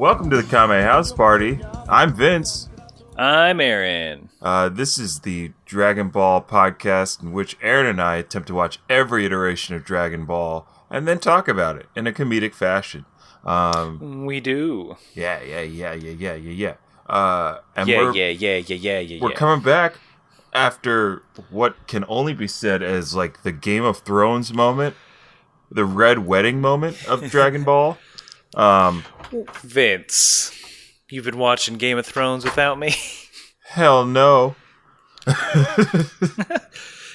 Welcome to the Kame House Party. I'm Vince. I'm Aaron. This is the Dragon Ball podcast in which Aaron and I attempt to watch every iteration of Dragon Ball and then talk about it in a comedic fashion. We do. Yeah. We're coming back after what can only be said as like the Game of Thrones moment, the Red Wedding moment of Dragon Ball. Vince, you've been watching Game of Thrones without me? Hell no.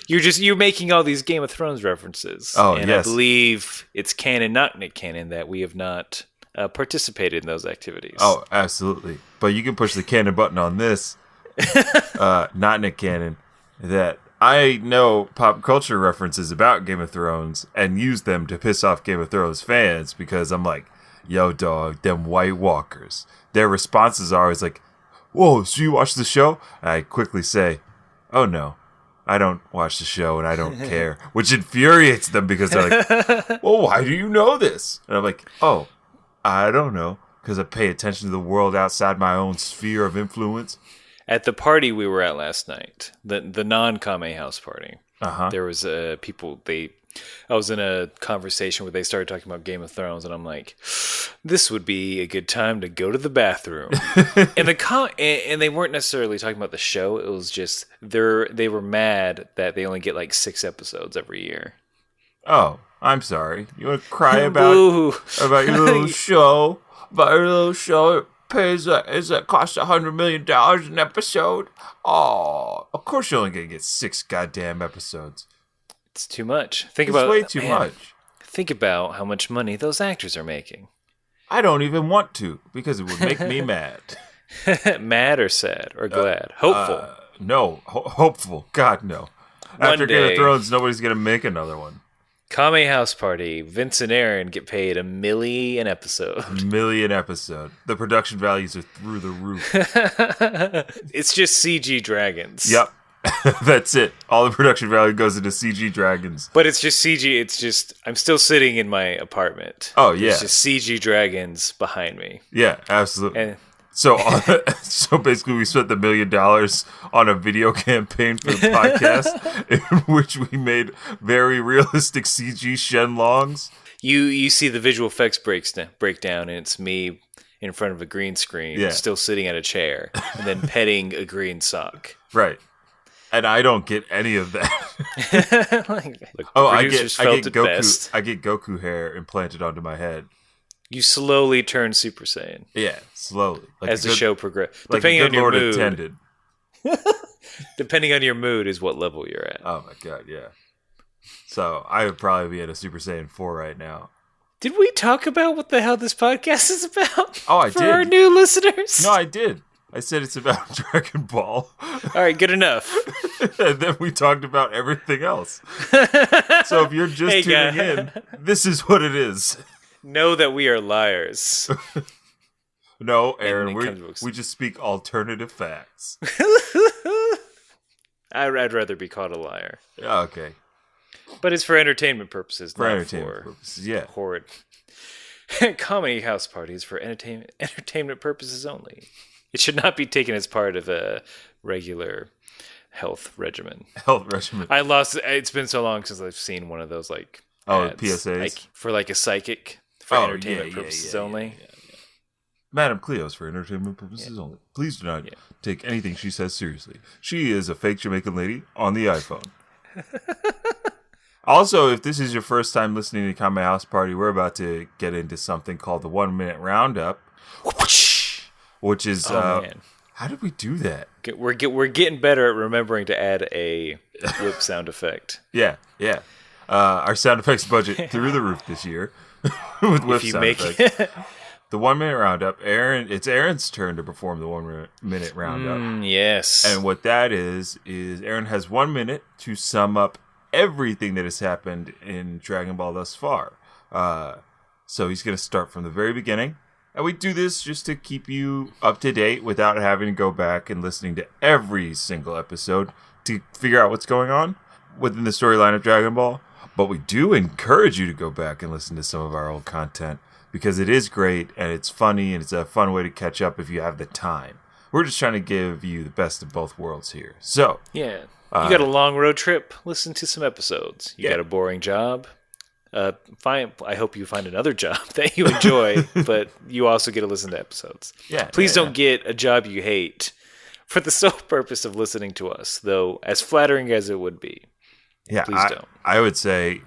You're making all these Game of Thrones references. Oh, and yes. I believe it's canon, not Nick canon, that we have not participated in those activities. Oh, absolutely. But you can push the canon button on this. Not Nick Cannon. That I know pop culture references about Game of Thrones and use them to piss off Game of Thrones fans because I'm like, yo, dog, them White Walkers. Their responses are always like, whoa, so you watch the show? And I quickly say, oh no, I don't watch the show and I don't care. Which infuriates them because they're like, well, why do you know this? And I'm like, oh, I don't know. Because I pay attention to the world outside my own sphere of influence. At the party we were at last night, the non-Kame house party, there was people, I was in a conversation where they started talking about Game of Thrones, and I'm like, this would be a good time to go to the bathroom. And they weren't necessarily talking about the show. It was just they were mad that they only get like 6 episodes every year. Oh, I'm sorry. You want to cry about your little show? About your little show? It costs $100 million an episode? Oh, of course you're only going to get 6 goddamn episodes. It's too much. It's way too much. Think about how much money those actors are making. I don't even want to, because it would make me mad. Mad or sad or glad? Hopeful. No, hopeful. God, no. After Game of Thrones, nobody's going to make another one. Kame House Party. Vince and Aaron get paid $1 million an episode. $1 million episode. The production values are through the roof. It's just CG dragons. Yep. That's it. All the production value goes into CG dragons. But it's just CG. It's just, I'm still sitting in my apartment. Oh, yeah. It's just CG dragons behind me. Yeah, absolutely. So basically we spent $1 million on a video campaign for the podcast in which we made very realistic CG Shenlongs. You see the visual effects breakdown, and it's me in front of a green screen, still sitting at a chair, and then petting a green sock. Right. And I don't get any of that. I get Goku hair implanted onto my head. You slowly turn Super Saiyan. Yeah, slowly. As the show progresses. Like depending on your Lord mood. Intended. Depending on your mood is what level you're at. Oh my god, yeah. So I would probably be at a Super Saiyan 4 right now. Did we talk about what the hell this podcast is about? Oh, I did. For our new listeners? No, I did. I said it's about Dragon Ball. All right, good enough. And then we talked about everything else. So if you're just tuning in, this is what it is. Know that we are liars. No, Aaron, we just speak alternative facts. I'd rather be called a liar. Okay. But it's for entertainment purposes, purposes, yeah. Horrid. Comedy house parties for entertainment purposes only. It should not be taken as part of a regular health regimen. I lost. It's been so long since I've seen one of those like ads, PSAs like, for like a psychic for entertainment purposes only. Yeah. Madam Cleo's for entertainment purposes only. Please do not take anything she says seriously. She is a fake Jamaican lady on the iPhone. Also, if this is your first time listening to Kame House Party, we're about to get into something called the 1 minute roundup. Which is, man. How did we do that? We're getting better at remembering to add a whip sound effect. Yeah. Our sound effects budget through the roof this year with whip sound effects. The 1 minute roundup. It's Aaron's turn to perform the 1 minute roundup. Yes. And what that is Aaron has 1 minute to sum up everything that has happened in Dragon Ball thus far. So he's going to start from the very beginning. And we do this just to keep you up to date without having to go back and listening to every single episode to figure out what's going on within the storyline of Dragon Ball. But we do encourage you to go back and listen to some of our old content because it is great and it's funny and it's a fun way to catch up if you have the time. We're just trying to give you the best of both worlds here. So yeah, you got a long road trip. Listen to some episodes. You got a boring job. I hope you find another job that you enjoy, but you also get to listen to episodes. Yeah. Please don't get a job you hate for the sole purpose of listening to us, though, as flattering as it would be. Yeah, please don't. I would say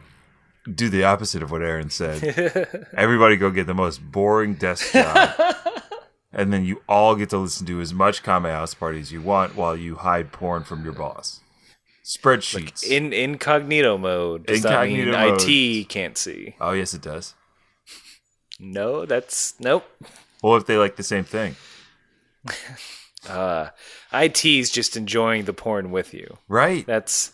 do the opposite of what Aaron said. Everybody go get the most boring desk job. And then you all get to listen to as much Kame House Party as you want while you hide porn from your boss. Spreadsheets. Like in incognito mode. Does incognito that mean mode. IT can't see? Oh, yes, it does. No, nope. Well, if they like the same thing. IT's just enjoying the porn with you. Right. That's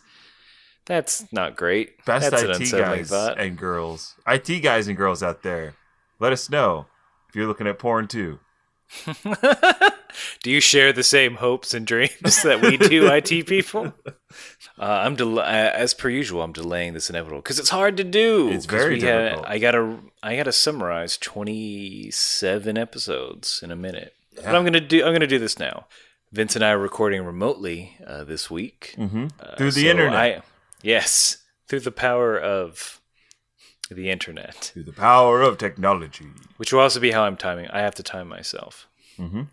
not great. Best That's IT guys and girls. IT guys and girls out there, let us know if you're looking at porn too. Do you share the same hopes and dreams that we do, IT people? As per usual, I'm delaying this inevitable because it's hard to do. It's very difficult. I gotta summarize 27 episodes in a minute. Yeah. But I'm gonna do this now. Vince and I are recording remotely this week through the internet. Yes, through the power of the internet. Through the power of technology. Which will also be how I'm timing. I have to time myself. You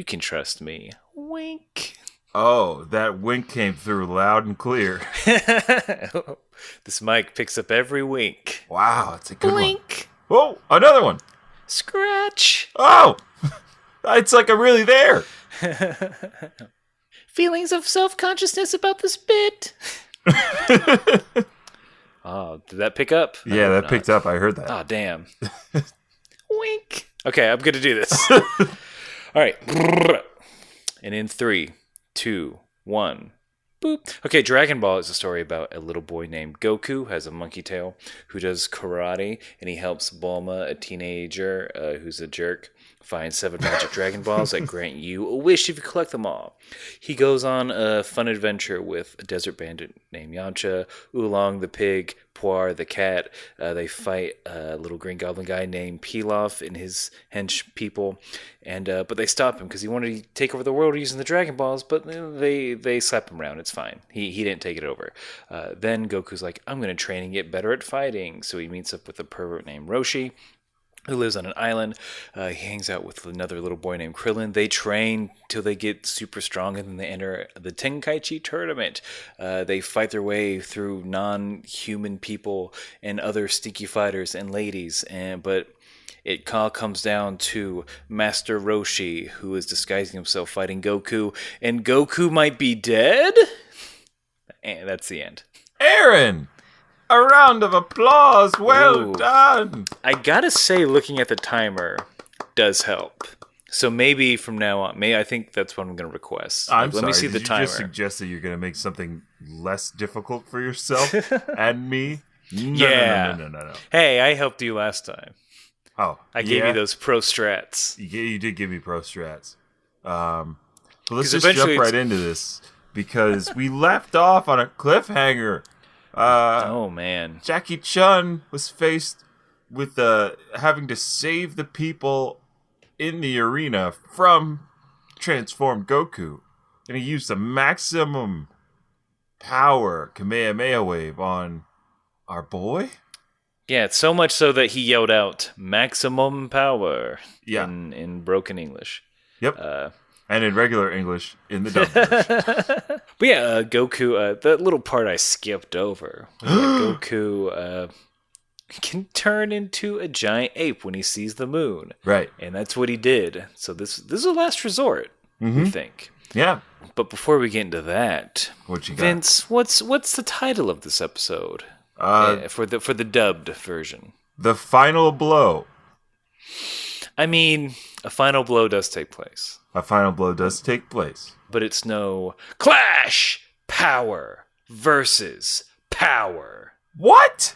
can trust me. Wink. Oh, that wink came through loud and clear. This mic picks up every wink. Wow, it's a good Blink. one. Oh, another one. Scratch. Oh, it's like I'm really there. Feelings of self-consciousness about this bit. Oh, did that pick up? Yeah, that picked up. I heard that. Oh, damn. Wink. Okay, I'm going to do this. All right. And in 3, 2, 1. Boop. Okay, Dragon Ball is a story about a little boy named Goku, who has a monkey tail, who does karate, and he helps Bulma, a teenager who's a jerk, find 7 magic Dragon Balls that grant you a wish if you collect them all. He goes on a fun adventure with a desert bandit named Yamcha, Oolong the pig, Puar the cat. They fight a little green goblin guy named Pilaf and his hench people, and but they stop him because he wanted to take over the world using the Dragon Balls, but they slap him around. It's fine. He didn't take it over. Then Goku's like, I'm going to train and get better at fighting. So he meets up with a pervert named Roshi, who lives on an island. He hangs out with another little boy named Krillin. They train till they get super strong, and then they enter the Tenkaichi tournament. They fight their way through non-human people and other stinky fighters and ladies. But it all comes down to Master Roshi, who is disguising himself fighting Goku, and Goku might be dead? And that's the end. Aaron! A round of applause. Well done. I gotta say, looking at the timer does help. So maybe from now on, I think that's what I'm going to request. Let me see the timer. You just suggest that you're going to make something less difficult for yourself and me? No. Hey, I helped you last time. Oh, I gave you those pro strats. You did give me pro strats. So let's just jump right into this because we left off on a cliffhanger. Oh man! Jackie Chun was faced with having to save the people in the arena from transformed Goku, and he used the maximum power Kamehameha wave on our boy. Yeah, it's so much so that he yelled out "maximum power" in broken English. Yep. And in regular English, in the dub version. But yeah, Goku, that little part I skipped over. Goku can turn into a giant ape when he sees the moon. Right. And that's what he did. So this is a last resort, we think. Yeah. But before we get into that, what you got? Vince, what's the title of this episode? For the dubbed version. The Final Blow. I mean, a final blow does take place. A final blow does take place. But it's no Clash Power versus Power. What?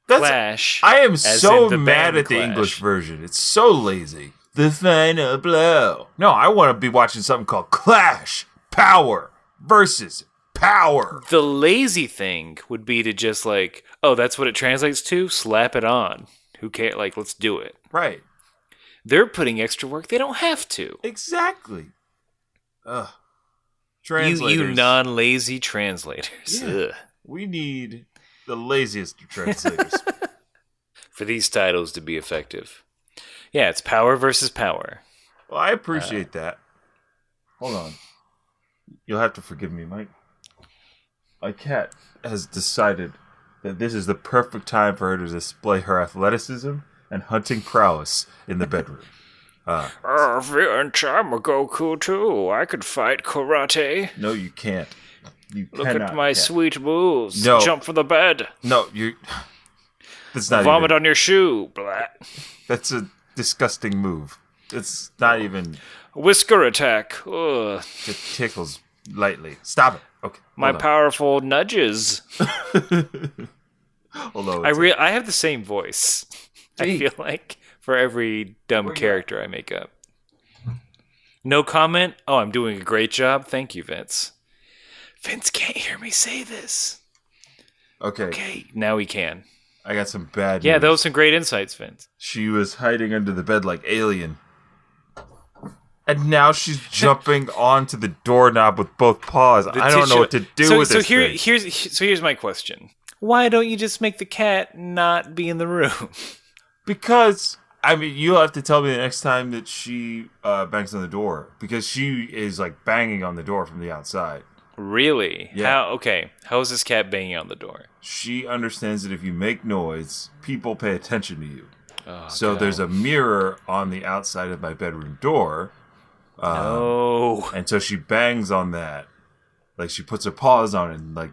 Clash. I am so mad at the English version. It's so lazy. The Final Blow. No, I want to be watching something called Clash Power versus Power. The lazy thing would be to just like, Oh, that's what it translates to? Slap it on. Who cares? Like, let's do it. Right. They're putting extra work. They don't have to. Exactly. Ugh. Translators. You non-lazy translators. Yeah. We need the laziest of translators. For these titles to be effective. Yeah, it's power versus power. Well, I appreciate that. Hold on. You'll have to forgive me, Mike. My cat has decided that this is the perfect time for her to display her athleticism and hunting prowess in the bedroom. Vince, I'm a Goku too. I could fight karate. No, you can't. You Look cannot, at my sweet moves. No. Jump from the bed. No, you... That's not Vomit even... on your shoe. Blah. That's a disgusting move. It's not even... Whisker attack. Ugh. It tickles lightly. Stop it. Okay. My powerful nudges. Although I have the same voice. I feel like for every dumb character I make up. No comment. Oh, I'm doing a great job. Thank you, Vince. Vince can't hear me say this. Okay, now he can. I got some bad news. That was some great insights, Vince. She was hiding under the bed like Alien. And now she's jumping onto the doorknob with both paws. I don't know what to do with this thing. Here's my question. Why don't you just make the cat not be in the room? Because, I mean, you'll have to tell me the next time that she bangs on the door. Because she is, like, banging on the door from the outside. Really? Yeah. How is this cat banging on the door? She understands that if you make noise, people pay attention to you. Oh, so there's a mirror on the outside of my bedroom door. No. And so she bangs on that. Like, she puts her paws on it and, like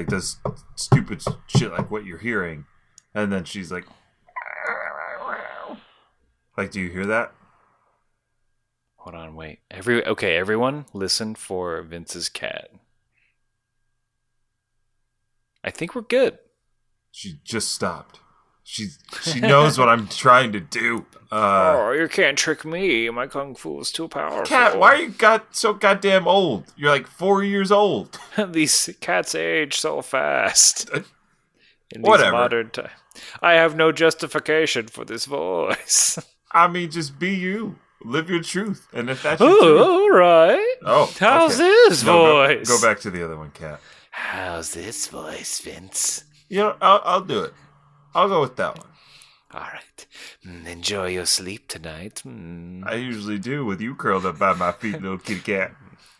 does stupid shit like what you're hearing. And then she's like... Like, do you hear that? Hold on, wait. Everyone, listen for Vince's cat. I think we're good. She just stopped. She knows what I'm trying to do. You can't trick me. My kung fu is too powerful. Cat, why are you so goddamn old? You're like 4 years old. These cats age so fast. In Whatever. These modern times. I have no justification for this voice. I mean, just be you. Live your truth. And if that's your truth... all right. Oh, how's this voice? Go back to the other one, Cat. How's this voice, Vince? You know, I'll do it. I'll go with that one. All right. Enjoy your sleep tonight. I usually do with you curled up by my feet, little kitty cat.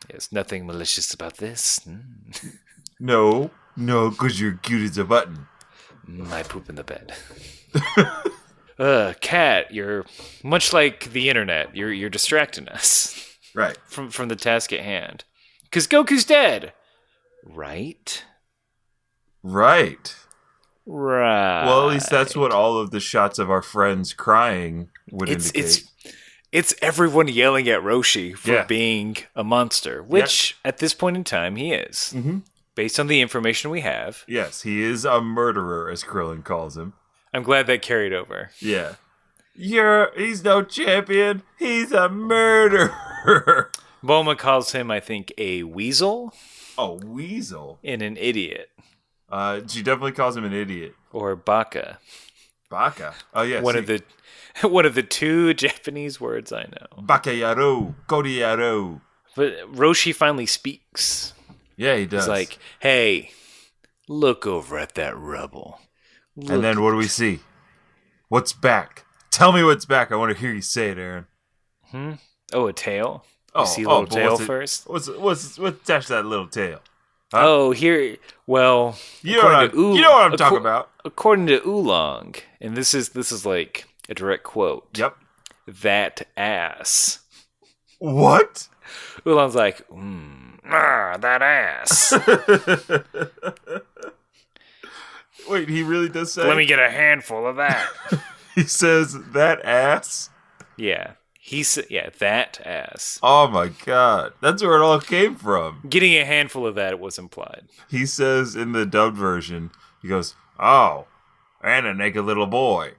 There's nothing malicious about this. No, because you're cute as a button. I poop in the bed. Cat, you're much like the internet. You're distracting us. Right. From the task at hand. Because Goku's dead. Right? Right. Well, at least that's what all of the shots of our friends crying would indicate. It's everyone yelling at Roshi for being a monster, which at this point in time he is. Mm-hmm. Based on the information we have. Yes, he is a murderer, as Krillin calls him. I'm glad that carried over. Yeah. He's no champion. He's a murderer. Bulma calls him, I think, a weasel. A weasel? And an idiot. She definitely calls him an idiot. Or baka. Baka? Oh, yes. One of the two Japanese words I know. Baka yaro, kori yaro. But Roshi finally speaks. Yeah, he does. He's like, hey, look over at that rubble. And then what do we see? What's back? Tell me what's back. I want to hear you say it, Aaron. Oh, a tail? You see a little tail first? What's attached to that little tail? Huh? Oh, here. Well, you know what I'm talking about. According to Oolong, and this is like a direct quote. Yep. That ass. What? Oolong's like, that ass. Wait, he really does say? Let me get a handful of that. He says that ass? Yeah. He said, that ass. Oh my god. That's where it all came from. Getting a handful of that was implied. He says in the dubbed version, he goes, oh, and a naked little boy.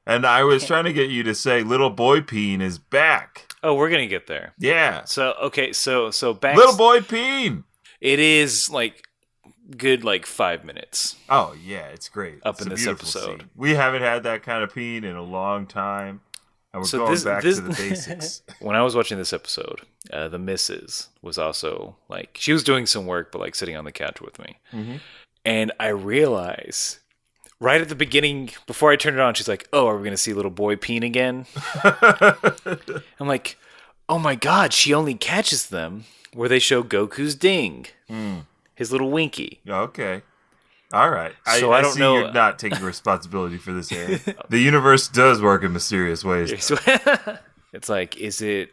And I was trying to get you to say little boy peen is back. Oh, we're going to get there. Yeah. So, okay, so back. Little boy peen. It is like good like 5 minutes. Oh yeah, it's great. Up it's in this episode. Scene. We haven't had that kind of peen in a long time. And we're going back to the basics. When I was watching this episode, the missus was also like, she was doing some work, but like sitting on the couch with me. Mm-hmm. And I realized right at the beginning, before I turned it on, she's like, oh, are we going to see little boy peen again? I'm like, oh my God, she only catches them where they show Goku's ding. His little winky. Okay. All right. So I don't know. You're not taking responsibility for this, Aaron. The universe does work in mysterious ways. It's like, is it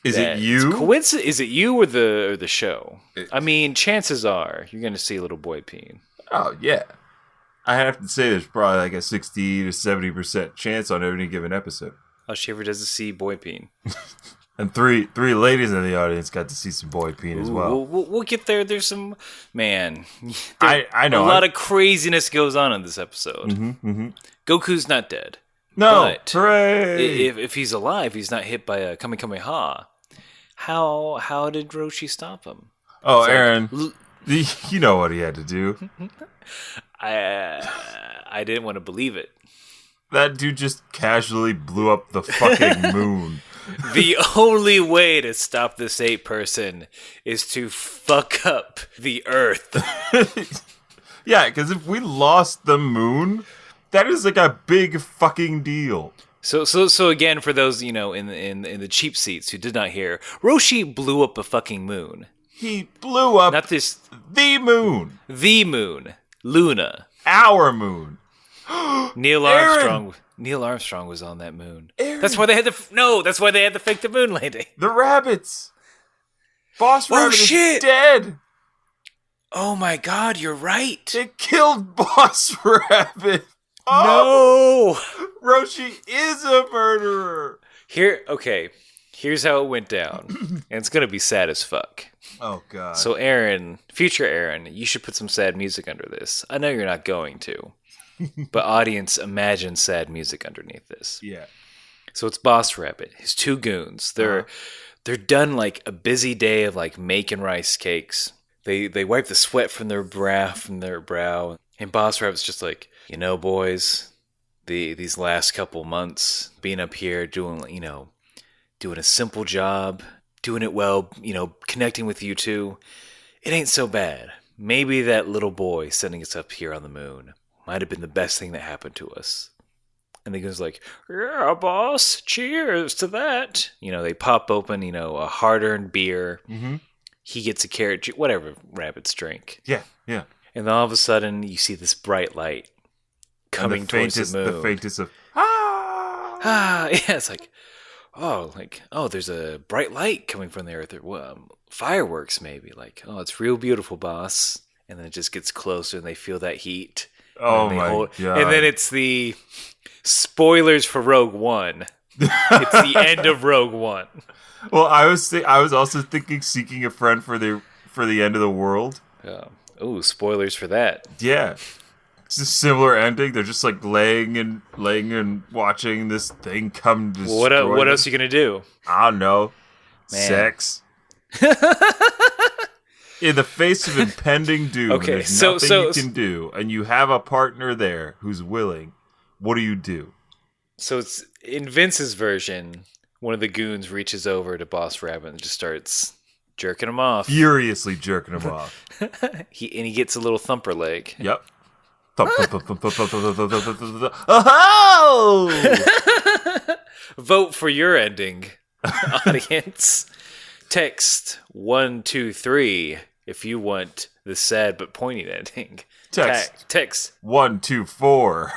you? Is it you or the show? I mean, chances are you're going to see little boy peeing. Oh yeah. I have to say, there's probably like a 60 to 70% chance on any given episode. All she ever does is see boy peeing. And three ladies in the audience got to see some boy peeing as well. We'll get there. There's some man. I know a lot of craziness goes on in this episode. Goku's not dead. No, but hooray! If he's alive, he's not hit by a Kamehameha. How did Roshi stop him? Oh, it's Aaron, you know what he had to do. I didn't want to believe it. That dude just casually blew up the fucking moon. The only way to stop this ape person is to fuck up the Earth. Yeah, because if we lost the moon, that is like a big fucking deal. So again, for those in the cheap seats who did not hear, Roshi blew up a fucking moon. He blew up not this the moon, Luna, our moon. Neil Armstrong was on that moon. Aaron. That's why they had to fake the moon landing. The rabbits. Boss Rabbit is dead. Oh my God, you're right. They killed Boss Rabbit. Oh, no, Roshi is a murderer. Here's how it went down, and it's gonna be sad as fuck. Oh God. So Aaron, future Aaron, you should put some sad music under this. I know you're not going to. But audience, imagine sad music underneath this. Yeah. So it's Boss Rabbit, his two goons. They're done like a busy day of like making rice cakes. They wipe the sweat from their brow, and Boss Rabbit's just like, boys, these last couple months being up here doing a simple job, doing it well, connecting with you two, it ain't so bad. Maybe that little boy sending us up here on the moon might have been the best thing that happened to us. And the goes like, yeah, boss, cheers to that. They pop open, a hard-earned beer. Mm-hmm. He gets a carrot juice, whatever rabbits drink. Yeah, yeah. And then all of a sudden, you see this bright light coming towards the moon. The faintest of, yeah, it's like, there's a bright light coming from the earth. Fireworks, maybe. Like, oh, it's real beautiful, boss. And then it just gets closer, and they feel that heat. Oh my God. And then it's the spoilers for Rogue One. It's the end of Rogue One. Well, I was also thinking Seeking a Friend for the end of the world. Oh, spoilers for that. Yeah. It's a similar ending. They're just like laying and watching this thing come destroy what else are you going to do? I don't know. Man. Sex. In the face of impending doom, there's nothing you can do, and you have a partner there who's willing. What do you do? So it's in Vince's version, one of the goons reaches over to Boss Rabbit and just starts jerking him off. Furiously jerking him off. He gets a little thumper leg. Yep. Oh! Vote for your ending, audience. Text 123 if you want the sad but poignant ending. Text 124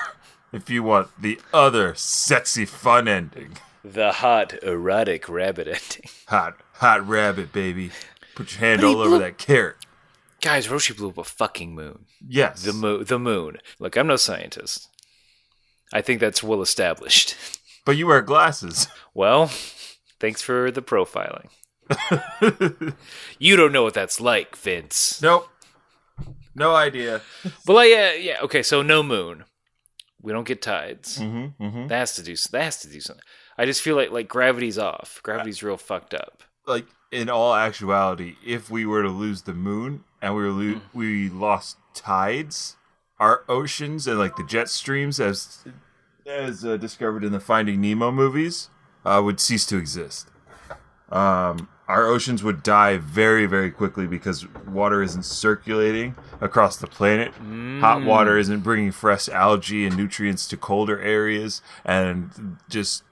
if you want the other sexy fun ending. The hot erotic rabbit ending. Hot rabbit, baby. Put your hand all over that carrot. Guys, Roshi blew up a fucking moon. Yes. The moon. Look, I'm no scientist. I think that's well established. But you wear glasses. Well, thanks for the profiling. You don't know what that's like, Vince. Nope. No idea. Well, yeah. Okay, so no moon. We don't get tides. Mm-hmm. That has to do something. I just feel like gravity's off. Gravity's real fucked up. Like, in all actuality, if we were to lose the moon and we lost tides, our oceans, and like the jet streams, as discovered in the Finding Nemo movies, would cease to exist. Our oceans would die very, very quickly because water isn't circulating across the planet. Hot water isn't bringing fresh algae and nutrients to colder areas, and just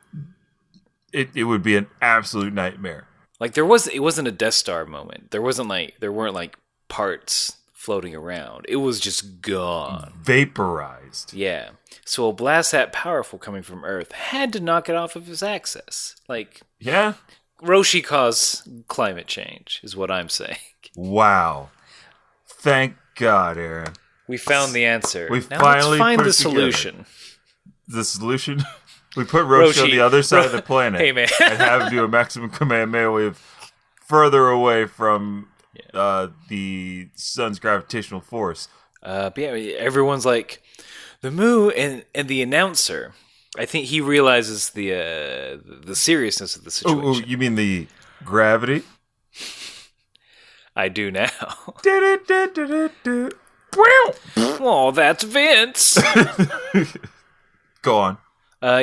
it would be an absolute nightmare. Like it wasn't a Death Star moment. There weren't like parts floating around. It was just gone. Vaporized. Yeah. So a blast that powerful coming from Earth had to knock it off of its axis. Like, yeah. Roshi caused climate change, is what I'm saying. Wow. Thank God, Aaron. We found the answer. Now let's find the solution. Together. The solution? We put Roshi on the other side of the planet. Hey, man. And have him do a maximum command wave further away from the sun's gravitational force. But yeah, everyone's like, the moon, and the announcer, I think he realizes the seriousness of the situation. Oh, you mean the gravity? I do now. Oh, that's Vince. Go on.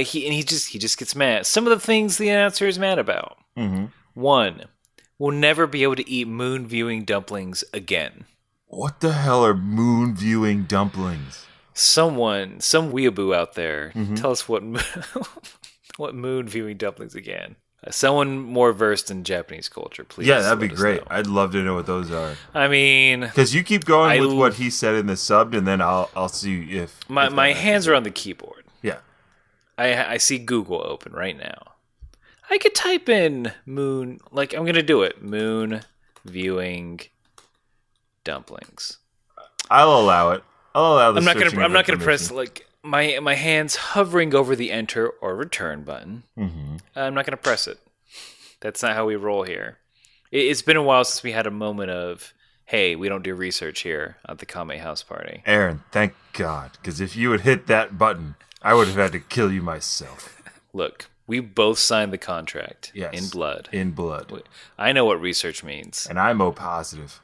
He just gets mad. Some of the things the announcer is mad about. Mm-hmm. One, we'll never be able to eat moon viewing dumplings again. What the hell are moon viewing dumplings? Some weeaboo out there, tell us what moon viewing dumplings again. Someone more versed in Japanese culture, please. Yeah, that'd be great. I'd love to know what those are. I mean, because you keep going with what he said in the sub, and then I'll see if my hands are on the keyboard. Yeah, I see Google open right now. I could type in moon, like I'm gonna do it. Moon viewing dumplings. I'll allow it. I'll allow the I'm not gonna press like my hands hovering over the enter or return button. Mm-hmm. I'm not gonna press it. That's not how we roll here. It's been a while since we had a moment of, hey, we don't do research here at the Kame House Party. Aaron, thank God, because if you had hit that button, I would have had to kill you myself. Look, we both signed the contract. Yes, in blood. In blood. I know what research means. And I'm O positive.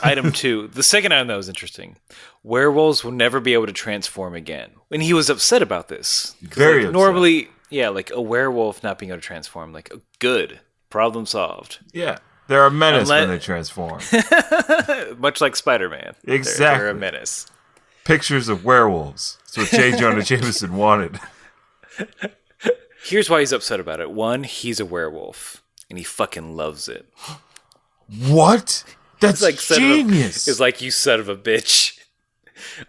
Item 2. The second item that was interesting. Werewolves will never be able to transform again. And he was upset about this. Very upset. Normally, yeah, like a werewolf not being able to transform. Like, good. Problem solved. Yeah. They're a menace when they transform. Much like Spider-Man. Exactly. They're a menace. Pictures of werewolves. That's what J. Jonah Jameson wanted. Here's why he's upset about it. One, he's a werewolf. And he fucking loves it. What? That's like genius. It's like, you son of a bitch.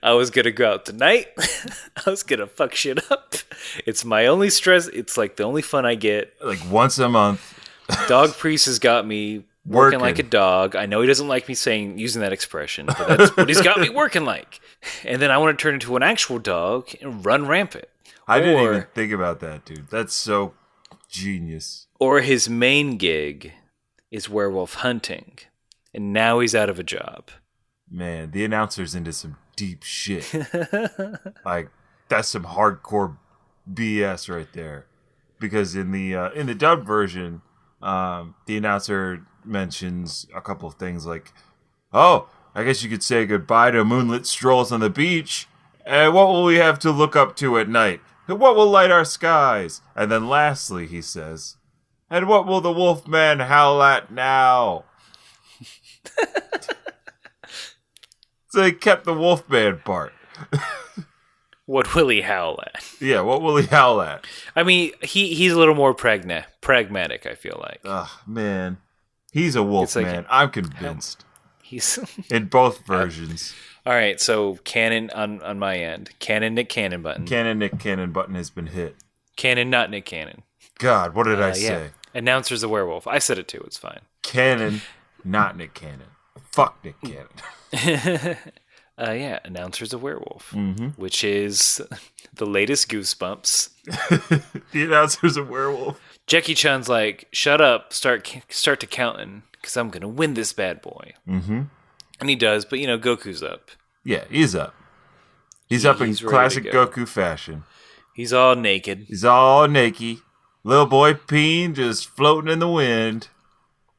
I was going to go out tonight. I was going to fuck shit up. It's my only stress. It's like the only fun I get. Like once a month. Dog Priest has got me working like a dog. I know he doesn't like me using that expression, but that's what he's got me working like. And then I want to turn into an actual dog and run rampant. I didn't even think about that, dude. That's so genius. Or his main gig is werewolf hunting. And now he's out of a job. Man, the announcer's into some deep shit. Like, that's some hardcore BS right there. Because in the dub version, the announcer mentions a couple of things like, oh, I guess you could say goodbye to moonlit strolls on the beach. And what will we have to look up to at night? What will light our skies? And then lastly, he says, and what will the Wolfman howl at now? So they kept the Wolfman part. What will he howl at? Yeah, what will he howl at? I mean, he's a little more pragmatic, I feel like. Ugh, man. He's a Wolfman. Like, I'm convinced. He's in both versions. All right, so canon on my end. Canon Nick Cannon button. Canon Nick Cannon button has been hit. Canon not Nick Cannon. God, what did I say? Announcer's a werewolf. I said it too. It's fine. Canon, not Nick Cannon. Fuck Nick Cannon. Announcer's a werewolf, which is the latest Goosebumps. The announcer's a werewolf. Jackie Chan's like, shut up, start to counting, because I'm going to win this bad boy. Mm-hmm. And he does, but, Goku's up. Yeah, he's up. He's up in classic Goku fashion. He's all naked. Little boy Peen just floating in the wind.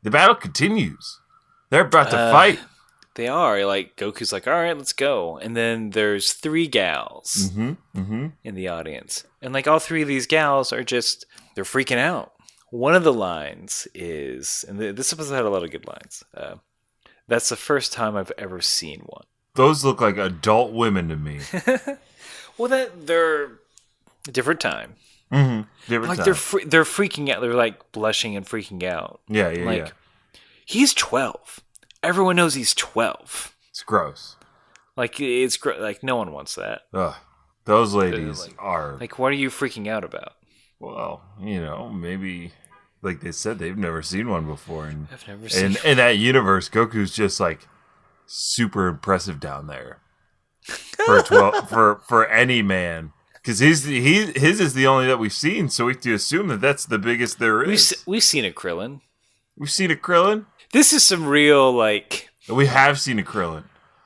The battle continues. They're about to fight. They are. Like, Goku's like, all right, let's go. And then there's 3 gals in the audience. And, like, all 3 of these gals are just, they're freaking out. One of the lines is, and this episode had a lot of good lines. That's the first time I've ever seen one. Those look like adult women to me. Well, they're a different time. Different like, time. they're freaking out. They're, like, blushing and freaking out. Yeah, like, he's 12. Everyone knows he's 12. It's gross. Like, like, no one wants that. Ugh. Those ladies are... Like, what are you freaking out about? Well, maybe... Like they said, they've never seen one before. And I've never seen in that universe, Goku's just, like, super impressive down there. For any man. Because his is the only that we've seen, so we have to assume that that's the biggest there is. We've seen a Krillin. We've seen a Krillin? This is some real, like... We have seen a Krillin.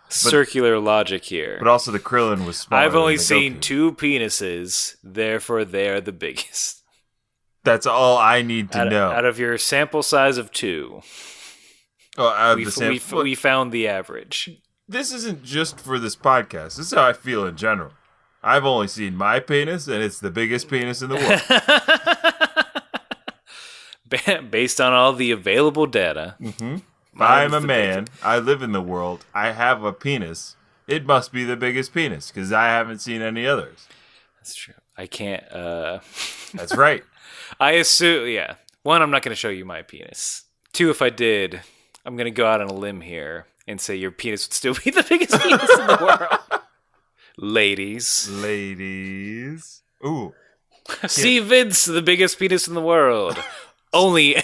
Circular logic here. But also the Krillin was smaller. I've only seen Goku. 2 penises, therefore they are the biggest. That's all I need to know. Out of your sample size of 2, we found the average. This isn't just for this podcast. This is how I feel in general. I've only seen my penis, and it's the biggest penis in the world. Based on all the available data. I'm a man. I live in the world. I have a penis. It must be the biggest penis, because I haven't seen any others. That's true. I can't... That's right. I assume, yeah. 1, I'm not going to show you my penis. 2, if I did, I'm going to go out on a limb here and say your penis would still be the biggest penis in the world. Ladies. Ooh. See Vince, the biggest penis in the world. Only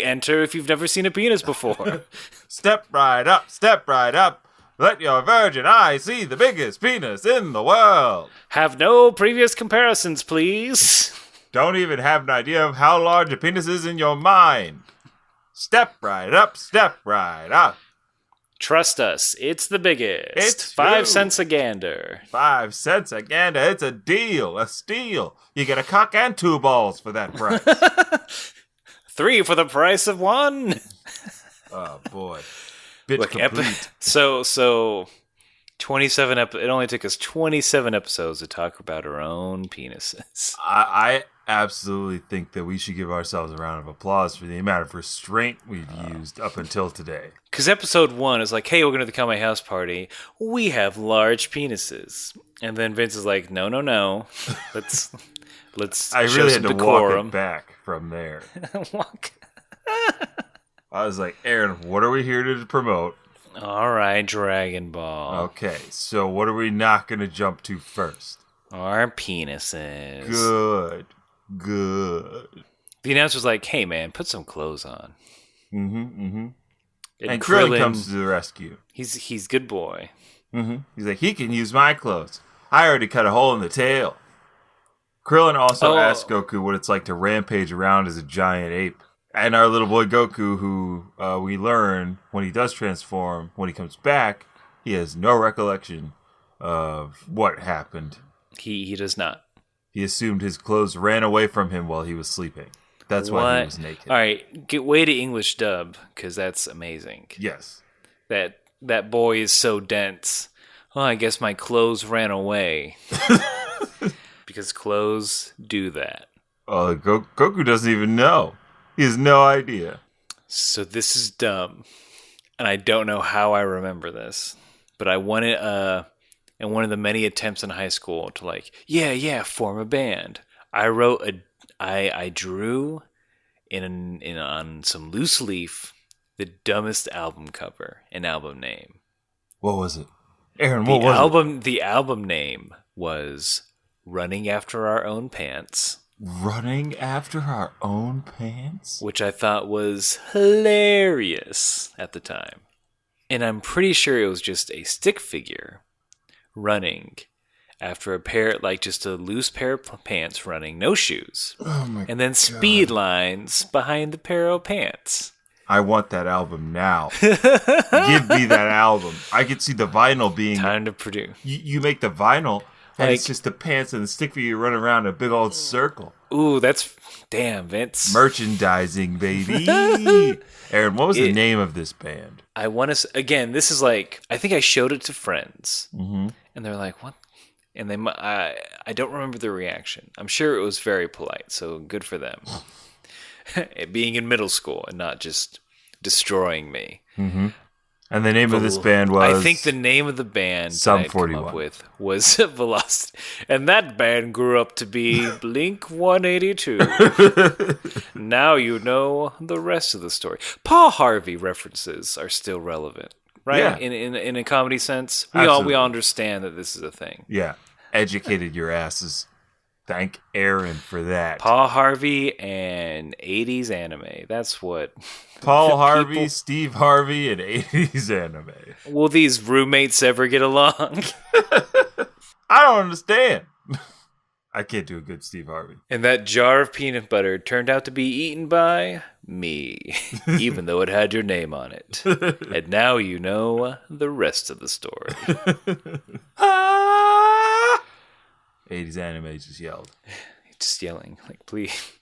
enter if you've never seen a penis before. Step right up, step right up. Let your virgin eye see the biggest penis in the world. Have no previous comparisons, please. Don't even have an idea of how large a penis is in your mind. Step right up, step right up. Trust us, it's the biggest. It's 5 cents a gander. 5 cents a gander. It's a deal, a steal. You get a cock and 2 balls for that price. 3 for the price of 1. Oh boy, bitch Look, complete. So 27 it only took us 27 episodes to talk about our own penises. I absolutely think that we should give ourselves a round of applause for the amount of restraint we've used up until today. Because episode 1 is like, hey, we're going to the Kame House Party. We have large penises. And then Vince is like, no. Let's I show really some had to decorum. walk it back from there. I was like, Aaron, what are we here to promote? All right, Dragon Ball. Okay, so what are we not going to jump to first? Our penises. Good. The announcer's like, hey, man, put some clothes on. And Krillin comes to the rescue. He's good boy. He's like, he can use my clothes. I already cut a hole in the tail. Krillin also asks Goku what it's like to rampage around as a giant ape. And our little boy Goku, who we learn when he does transform, when he comes back, he has no recollection of what happened. He does not. He assumed his clothes ran away from him while he was sleeping. That's why he was naked. All right, get way to English dub, because that's amazing. Yes. That boy is so dense. Oh, I guess my clothes ran away. Because clothes do that. Goku doesn't even know. He has no idea. So this is dumb. And I don't know how I remember this. But I wanted, in one of the many attempts in high school to form a band. I drew on some loose leaf the dumbest album cover and album name. What was it? Aaron, what was it? The album name was Running After Our Own Pants. Running After Our Own Pants? Which I thought was hilarious at the time. And I'm pretty sure it was just a stick figure running after just a loose pair of pants running, no shoes. Oh my And then speed lines behind the pair of pants. I want that album now. Give me that album. I could see the vinyl being... Time to produce. You make the vinyl And it's just the pants and the stick figure running around a big old circle. Ooh, that's... Damn, Vince. Merchandising, baby. Aaron, what was the name of this band? I want to... Again, this is like... I think I showed it to friends. Mm-hmm. And they're like, what? And they... I don't remember the reaction. I'm sure it was very polite, so good for them. Being in middle school and not just destroying me. Mm-hmm. And the name of this band was... I think the name of the band Sum that I 41. come up with was Velocity. And that band grew up to be Blink 182. Now you know the rest of the story. Paul Harvey references are still relevant, right? Yeah. In a comedy sense. We Absolutely. all understand that this is a thing. Yeah. Educated your asses. Thank Aaron for that. Paul Harvey and 80s anime. That's what... Paul Harvey, Steve Harvey, and 80s anime. Will these roommates ever get along? I don't understand. I can't do a good Steve Harvey. And that jar of peanut butter turned out to be eaten by me, even though it had your name on it. And now you know the rest of the story. 80s anime just yelled. Just yelling, like, please.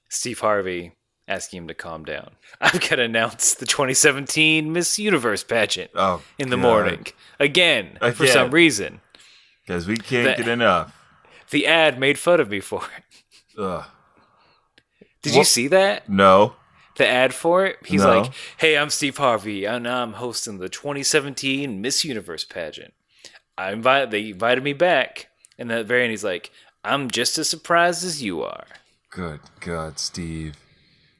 Steve Harvey asking him to calm down. I've got to announce the 2017 Miss Universe pageant in the morning. Again, for some reason. Because we can't get enough. The ad made fun of me for it. Ugh. Did you see that? No. The ad for it? He's like, hey, I'm Steve Harvey, and I'm hosting the 2017 Miss Universe pageant. They invited me back, and at the very end, he's like, I'm just as surprised as you are. Good God, Steve.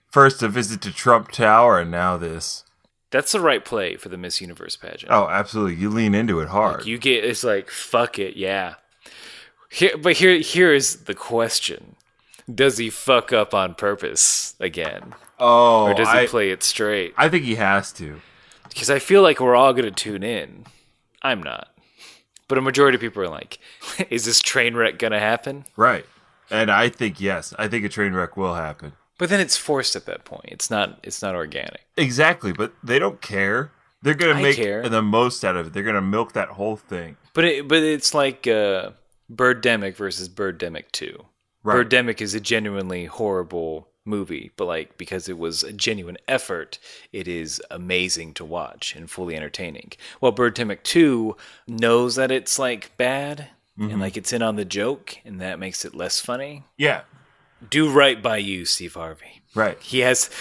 First a visit to Trump Tower, and now this. That's the right play for the Miss Universe pageant. Oh, absolutely. You lean into it hard. Like it's like, fuck it, yeah. Here is the question. Does he fuck up on purpose again? Oh, or does he play it straight? I think he has to. Because I feel like we're all going to tune in. I'm not. But a majority of people are like, is this train wreck going to happen? Right. And I think, yes. I think a train wreck will happen. But then it's forced at that point. It's not organic. Exactly, but they don't care. They're going to make the most out of it. They're going to milk that whole thing. But it's like Birdemic versus Birdemic 2. Right. Birdemic is a genuinely horrible movie, but because it was a genuine effort, it is amazing to watch and fully entertaining. Well, Birdemic 2 knows that it's bad and it's in on the joke, and that makes it less funny. Yeah. Do right by you, Steve Harvey. Right. He's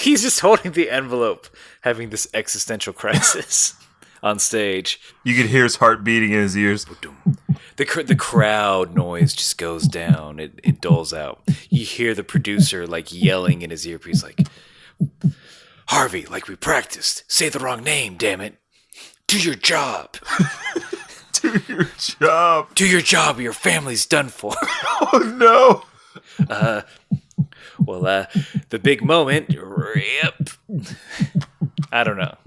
just holding the envelope, having this existential crisis on stage. You could hear his heart beating in his ears. The crowd noise just goes down. It dulls out. You hear the producer yelling in his earpiece Harvey, we practiced. Say the wrong name, damn it. Do your job. Do your job. Do your job or your family's done for. Oh, no. The big moment. Yep. I don't know.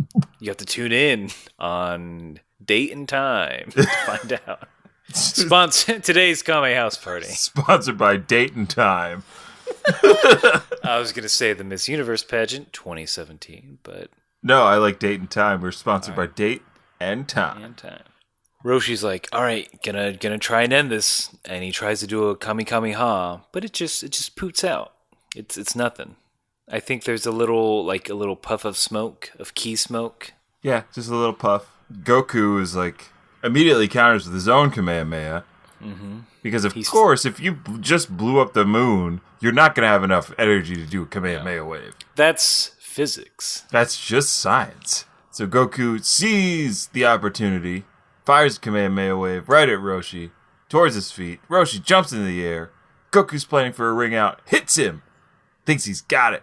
You have to tune in on Date and Time to find out. Today's Kame House Party. Sponsored by Date and Time. I was going to say the Miss Universe pageant 2017, but... No, I like Date and Time. We're sponsored by Date and Time. Roshi's like, all right, gonna try and end this, and he tries to do a Kamehameha, but it just poots out. It's nothing. I think there's a little puff of smoke, of key smoke. Yeah, just a little puff. Goku is immediately counters with his own Kamehameha. Mm-hmm. Because of course, if you just blew up the moon, you're not gonna have enough energy to do a Kamehameha wave. That's physics. That's just science. So Goku sees the opportunity, fires a Kamehameha wave right at Roshi, towards his feet. Roshi jumps into the air. Goku's planning for a ring out, hits him, thinks he's got it.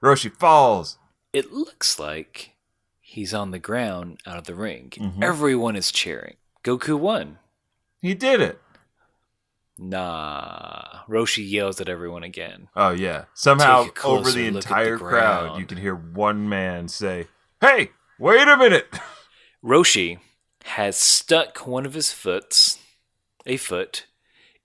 Roshi falls. It looks like he's on the ground out of the ring. Mm-hmm. Everyone is cheering. Goku won. He did it. Nah. Roshi yells at everyone again. Oh, yeah. Somehow, over the entire crowd, you can hear one man say, "Hey, wait a minute!" Roshi has stuck one of his a foot,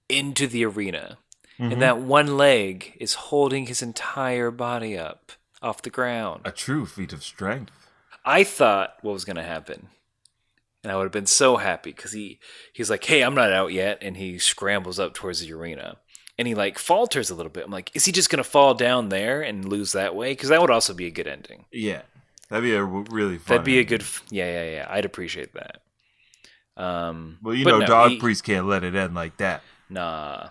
into the arena. Mm-hmm. And that one leg is holding his entire body up off the ground. A true feat of strength. I thought what was going to happen And I would have been so happy because he's like, hey, I'm not out yet. And he scrambles up towards the arena. And he like falters a little bit. I'm like, is he just going to fall down there and lose that way? Because that would also be a good ending. Yeah. That'd be a really fun That'd be a good... Yeah. I'd appreciate that. Well, you know, no, Dog Priest can't let it end like that. Nah.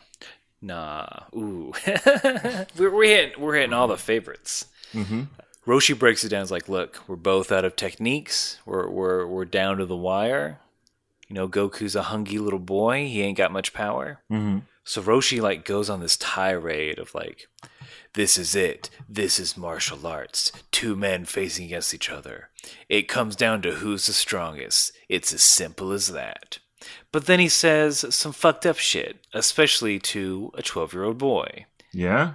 Ooh. we're hitting all the favorites. Mm-hmm. Roshi breaks it down. It's like, look, we're both out of techniques. We're down to the wire. You know, Goku's a hungry little boy. He ain't got much power. Mm-hmm. So Roshi like goes on this tirade of like, this is it. This is martial arts. Two men facing against each other. It comes down to who's the strongest. It's as simple as that. But then he says some fucked up shit, especially to a 12-year-old boy. Yeah?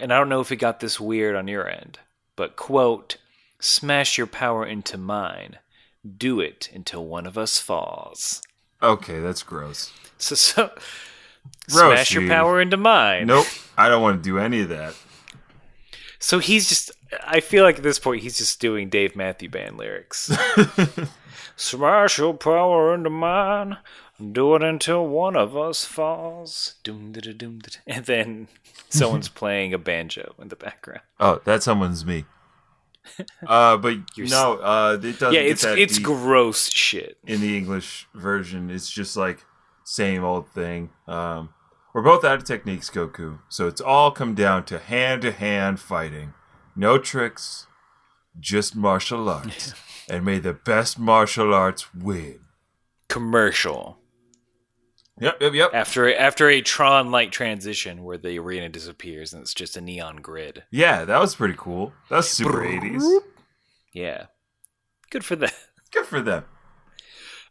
And I don't know if it got this weird on your end, but quote, smash your power into mine. Do it until one of us falls. Okay, that's gross. So smash your power into mine. Nope, I don't want to do any of that. So he's just, I feel like at this point he's just doing Dave Matthew Band lyrics. Smash your power into mine. Do it until one of us falls. And then someone's playing a banjo in the background. Oh, that someone's me. But it doesn't. Yeah, it's gross shit. In the English version, it's just like same old thing. We're both out of techniques, Goku. So it's all come down to hand-to-hand fighting. No tricks, just martial arts. And may the best martial arts win. Commercial. Yep. After a Tron-like transition where the arena disappears and it's just a neon grid. Yeah, that was pretty cool. That was super 80s. Yeah. Good for them. Good for them.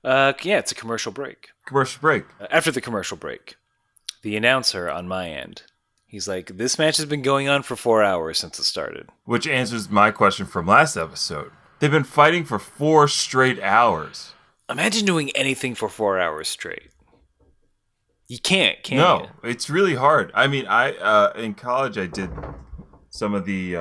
Yeah, it's a commercial break. After the commercial break, the announcer on my end, he's like, this match has been going on for 4 hours since it started. Which answers my question from last episode. They've been fighting for 4 straight hours. Imagine doing anything for 4 hours straight. You can't, can you? No, it's really hard. I mean, I in college I did some of the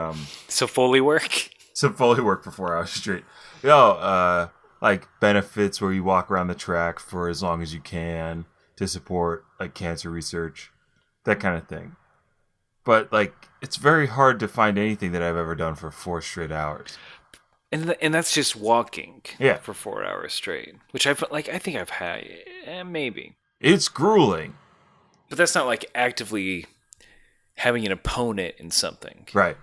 Foley work. Some Foley work for 4 hours straight. Like benefits where you walk around the track for as long as you can to support like cancer research, that kind of thing. But like, it's very hard to find anything that I've ever done for 4 straight hours. And that's just walking. Yeah. For 4 hours straight, which I think I've had maybe. It's grueling. But that's not like actively having an opponent in something. Right.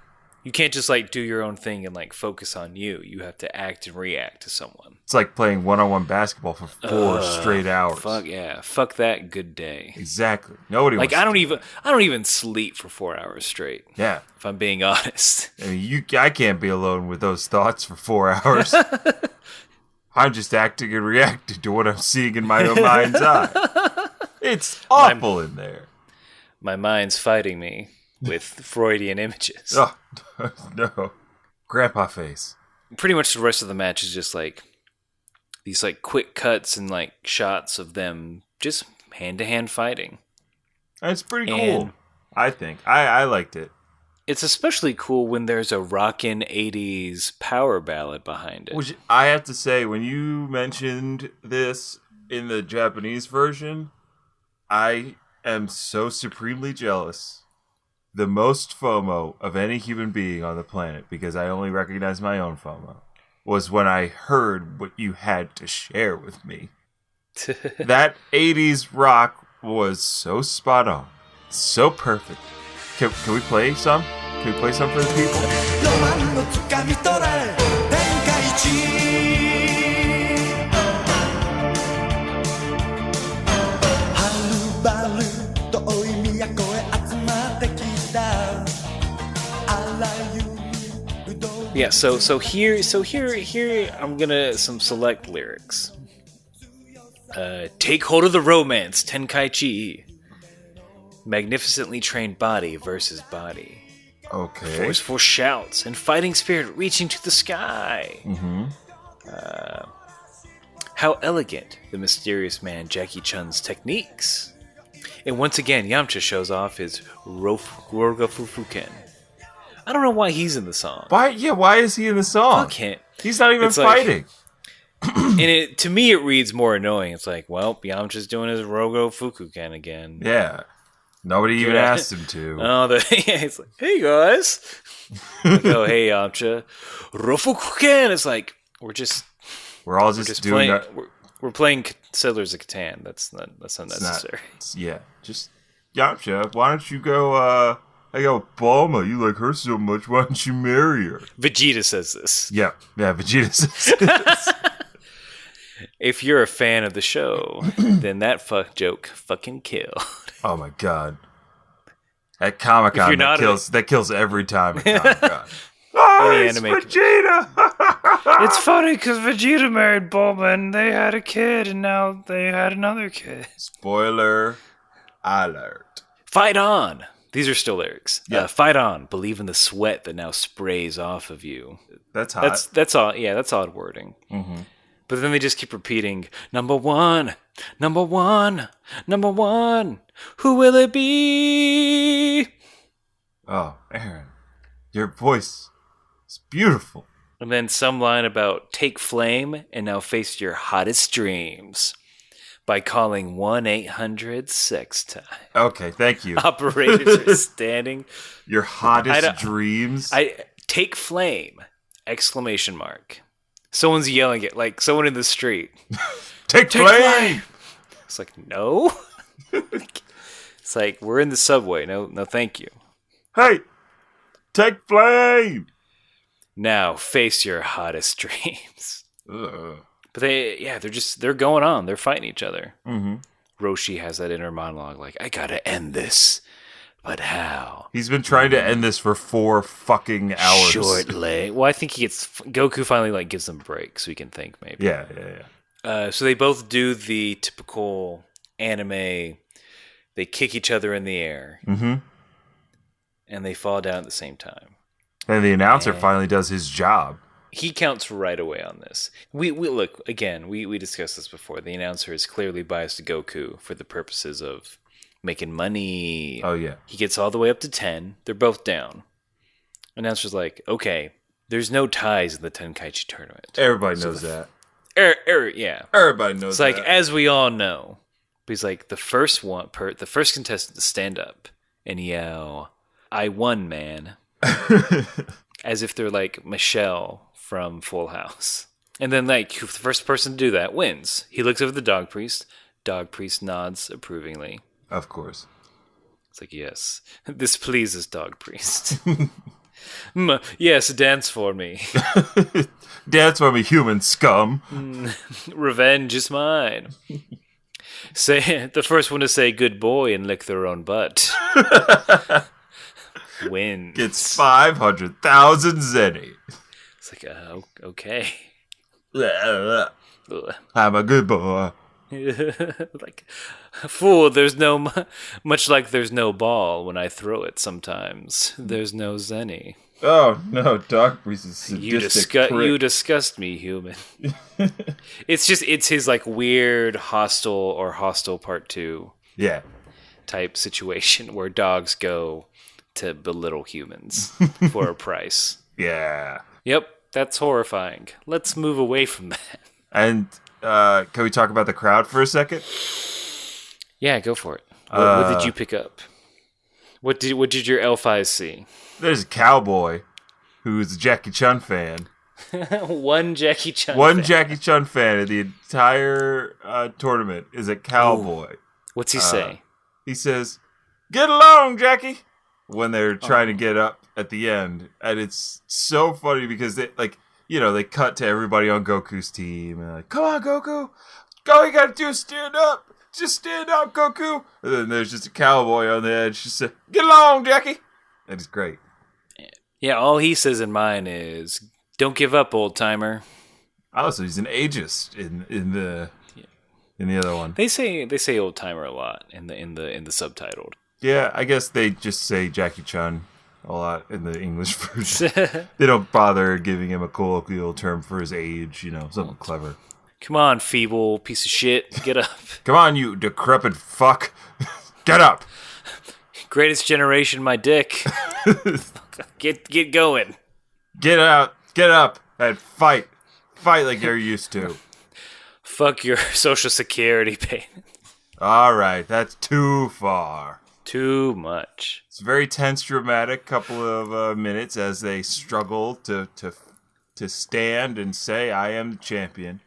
You can't just like do your own thing and like focus on you. You have to act and react to someone. It's like playing one-on-one basketball for 4 straight hours. Fuck yeah. Fuck that. Good day. Exactly. Nobody wants I don't even sleep for 4 hours straight. Yeah. If I'm being honest. I mean, I can't be alone with those thoughts for 4 hours. I'm just acting and reacting to what I'm seeing in my own mind's eye. It's awful in there. My mind's fighting me with Freudian images. Oh, no. Grandpa face. Pretty much the rest of the match is just like these like quick cuts and like shots of them just hand-to-hand fighting. It's pretty cool, I think. I liked it. It's especially cool when there's a rockin' 80s power ballad behind it. Which I have to say, when you mentioned this in the Japanese version, I am so supremely jealous. The most FOMO of any human being on the planet, because I only recognize my own FOMO, was when I heard what you had to share with me. That 80s rock was so spot on. So perfect. Can we play some? Can we play some for the people? Yeah, so here I'm gonna some select lyrics. Take hold of the romance, Tenkaichi. Magnificently trained body versus body. Okay. Forceful shouts and fighting spirit reaching to the sky. Mm-hmm. How elegant the mysterious man Jackie Chun's techniques. And once again, Yamcha shows off his Rogafufuken. I don't know why he's in the song. Why is he in the song? Fuck him. He's not even fighting. And to me, it reads more annoying. It's like, well, Yamcha's doing his Rogo Fukuken again. Yeah. Nobody even asked him to. It's like, hey, guys. Like, oh, hey, Yamcha. Rofukuken. It's like, we're all just doing that. We're playing Settlers of Catan. That's not necessary. Just Yamcha, why don't you go, hang out with Bulma? You like her so much, why don't you marry her? Vegeta says this. Yeah, Vegeta says this. If you're a fan of the show, then that fuck joke fucking killed. Oh my god. At Comic-Con, that kills every time at Comic-Con. Oh, it's Vegeta! It's funny because Vegeta married Bulma and they had a kid and now they had another kid. Spoiler alert. Fight on! These are still lyrics. Yeah. Fight on. Believe in the sweat that now sprays off of you. That's hot. That's all. Yeah, that's odd wording. Mm-hmm. But then they just keep repeating, number one, number one, number one. Who will it be? Oh, Aaron, your voice is beautiful. And then some line about take flame and now face your hottest dreams by calling 1-800-SEX-TIME. Okay, thank you. Operators are standing. Your hottest dreams? Take flame! Exclamation mark. Someone's yelling it, like someone in the street. Take flame! It's like, no. It's like, we're in the subway. No, thank you. Hey, take flame! Now face your hottest dreams. But they're going on. They're fighting each other. Mm-hmm. Roshi has that inner monologue, like, I gotta end this. But how? He's been trying to end this for 4 fucking hours. Shortly. Well, I think Goku finally gives them a break so he can think, maybe. Yeah. So they both do the typical anime. They kick each other in the air. Mm-hmm. And they fall down at the same time. And the announcer finally does his job. He counts right away on this. We look, again, we discussed this before. The announcer is clearly biased to Goku for the purposes of making money. Oh, yeah. He gets all the way up to 10. They're both down. Announcer's like, okay, there's no ties in the Tenkaichi tournament. Everybody knows that. Yeah. Everybody knows that. It's like, as we all know. But he's like, the first contestant to stand up and yell, I won, man. As if they're like Michelle from Full House. And then the first person to do that wins. He looks over the Dog Priest. Dog Priest nods approvingly. Of course. It's like, yes, this pleases Dog Priest. Yes, dance for me. Dance for me, human scum. Revenge is mine. Say the first one to say good boy and lick their own butt. Wins. Gets 500,000 zenny. It's like, okay. I'm a good boy. Like, fool, there's no much like there's no ball when I throw it sometimes. There's no zenny. Oh no, Dog Priest is sadistic. You disgust me, human. It's his like weird hostile part 2 type situation where dogs go to belittle humans for a price. Yeah. Yep, that's horrifying. Let's move away from that. And can we talk about the crowd for a second? Yeah, go for it. What did you pick up? What did your elf eyes see? There's a cowboy who's a Jackie Chun fan. One Jackie Chun fan of the entire tournament is a cowboy. Ooh. What's he say? He says, "Get along, Jackie," when they're trying to get up at the end. And it's so funny because they they cut to everybody on Goku's team and like, come on, Goku, all you gotta do is stand up. Just stand up, Goku. And then there's just a cowboy on the edge. Just say, "Get along, Jackie." And it's great. Yeah, all he says in mine is, "Don't give up, old timer." Oh, so he's an ageist in the other one. They say old timer a lot in the subtitled. Yeah, I guess they just say Jackie Chun a lot in the English version. They don't bother giving him a colloquial term for his age, something clever. Come on, feeble piece of shit. Get up. Come on, you decrepit fuck. Get up. Greatest generation, my dick. Get going. Get out. Get up and fight. Fight like you're used to. Fuck your Social Security payment. All right, that's too far. Too much. It's a very tense, dramatic couple of minutes as they struggle to stand and say, "I am the champion."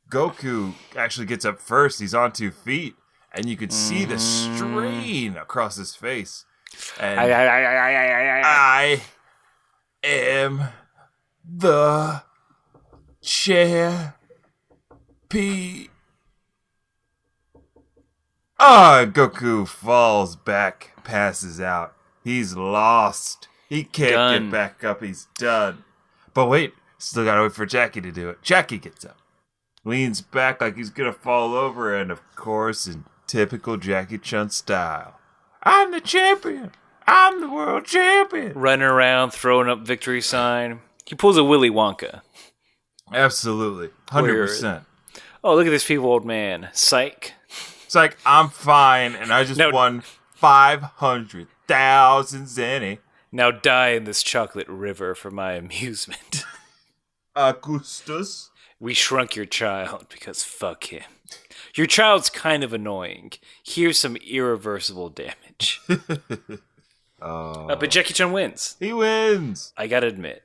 Goku actually gets up first. He's on 2 feet, and you could see the strain across his face. And I am the champion. Goku falls back, passes out. He's lost. He can't get back up. He's done. But wait, still gotta wait for Jackie to do it. Jackie gets up, leans back like he's gonna fall over, and of course, in typical Jackie Chun style, "I'm the champion. I'm the world champion." Running around, throwing up victory sign. He pulls a Willy Wonka. Absolutely. 100%. Oh, look at this feeble old man. Psych. It's like, I'm fine, and I just won 500,000 zenny. Now die in this chocolate river for my amusement. Augustus. We shrunk your child because fuck him. Your child's kind of annoying. Here's some irreversible damage. But Jackie Chun wins. He wins. I gotta admit,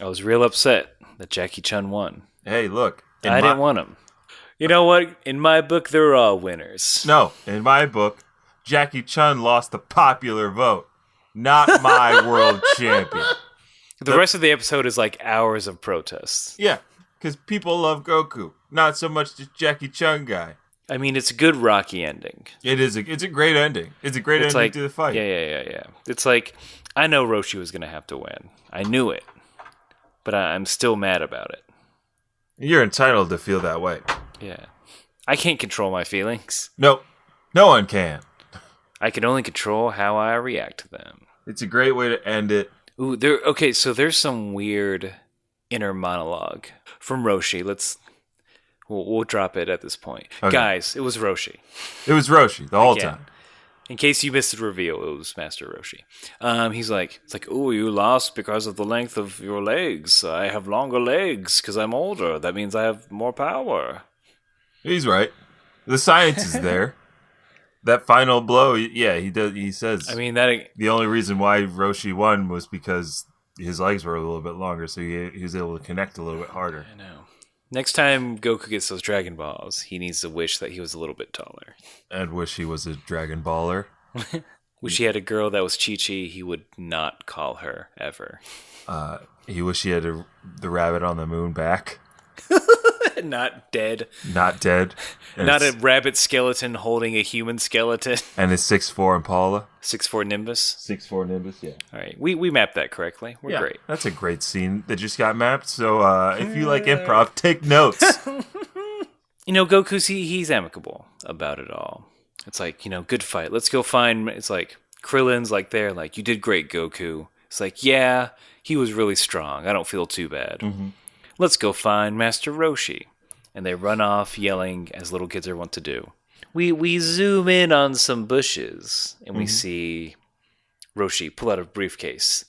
I was real upset that Jackie Chun won. Hey, look. I didn't want him. You know what? In my book, they're all winners. No, in my book, Jackie Chun lost the popular vote. Not my world champion. The rest of the episode is like hours of protests. Yeah, because people love Goku. Not so much the Jackie Chun guy. I mean, it's a good Rocky ending. It's a great ending. It's a great ending to the fight. Yeah. It's like, I know Roshi was going to have to win. I knew it. But I'm still mad about it. You're entitled to feel that way. Yeah. I can't control my feelings. Nope. No one can. I can only control how I react to them. It's a great way to end it. Ooh, so there's some weird inner monologue from Roshi. We'll drop it at this point. Okay. Guys, it was Roshi. It was Roshi the whole time. In case you missed the reveal, it was Master Roshi. He's like, "Oh, you lost because of the length of your legs. I have longer legs because I'm older. That means I have more power." He's right. The science is there. That final blow, yeah, he does. He says. I mean, the only reason why Roshi won was because his legs were a little bit longer, so he was able to connect a little bit harder. I know. Next time Goku gets those Dragon Balls, he needs to wish that he was a little bit taller. And wish he was a Dragon Baller. Wish he had a girl that was Chi-Chi, he would not call her ever. He wish he had the rabbit on the moon back. Not dead. Not dead. Not a rabbit skeleton holding a human skeleton. And his 6'4" Impala. 6'4" Nimbus. 6'4" Nimbus, yeah. All right, we mapped that correctly. We're great. That's a great scene that just got mapped. So if you like improv, take notes. You know, Goku's he's amicable about it all. It's like, good fight. Let's go find. It's like Krillin's like there, like, you did great, Goku. It's like, yeah, he was really strong. I don't feel too bad. Mm-hmm. Let's go find Master Roshi. And they run off yelling, as little kids are wont to do. We zoom in on some bushes, and we see Roshi pull out a briefcase,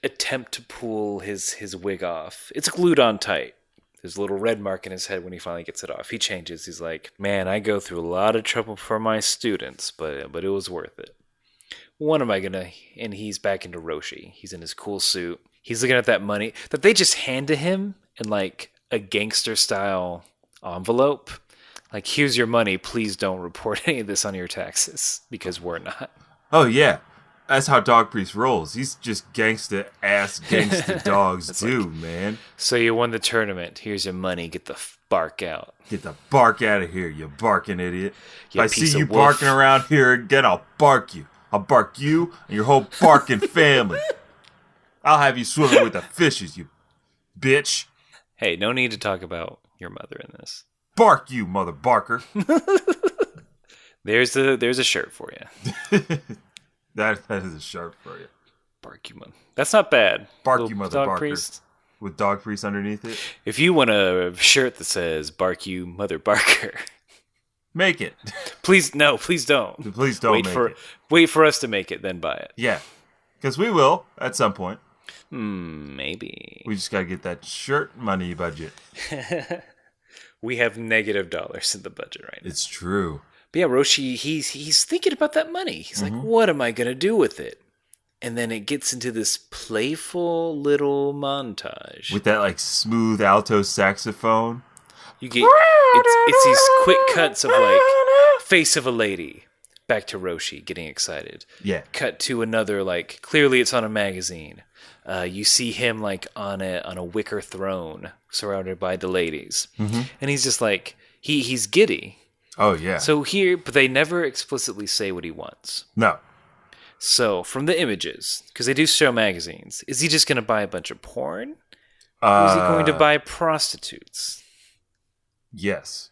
attempt to pull his wig off. It's glued on tight. There's a little red mark in his head when he finally gets it off. He changes. He's like, "Man, I go through a lot of trouble for my students, but it was worth it. When am I gonna?" And he's back into Roshi. He's in his cool suit. He's looking at that money that they just hand to him in like a gangster style envelope. Like, here's your money. Please don't report any of this on your taxes, because we're not. Oh yeah, that's how Dog Priest rolls. He's just gangsta dogs do, like, man. So you won the tournament. Here's your money. Get the bark out. Get the bark out of here, you barking idiot. If I see you barking around here again, I'll bark you. I'll bark you and your whole barking family. I'll have you swimming with the fishes, you bitch. Hey, no need to talk about your mother in this. Bark you, mother barker. There's a shirt for you. that is a shirt for you. Bark you, mother. That's not bad. Bark Little you, mother Dog barker. Priest. With Dog Priest underneath it. If you want a shirt that says "Bark you, mother barker," make it. Please don't. Please don't make it. Wait for us to make it, then buy it. Yeah, because we will at some point. Maybe. We just gotta get that shirt money budget. We have negative dollars in the budget right now. It's true. But yeah, Roshi, he's thinking about that money. He's like, what am I going to do with it? And then it gets into this playful little montage. With that, like, smooth alto saxophone. You get, it's these quick cuts of, like, face of a lady. Back to Roshi getting excited. Yeah. Cut to another, like, clearly it's on a magazine. You see him, like, on a wicker throne, surrounded by the ladies. Mm-hmm. And he's just like, he's giddy. Oh, yeah. So here, but they never explicitly say what he wants. No. So, from the images, because they do show magazines, is he just going to buy a bunch of porn? Or is he going to buy prostitutes? Yes.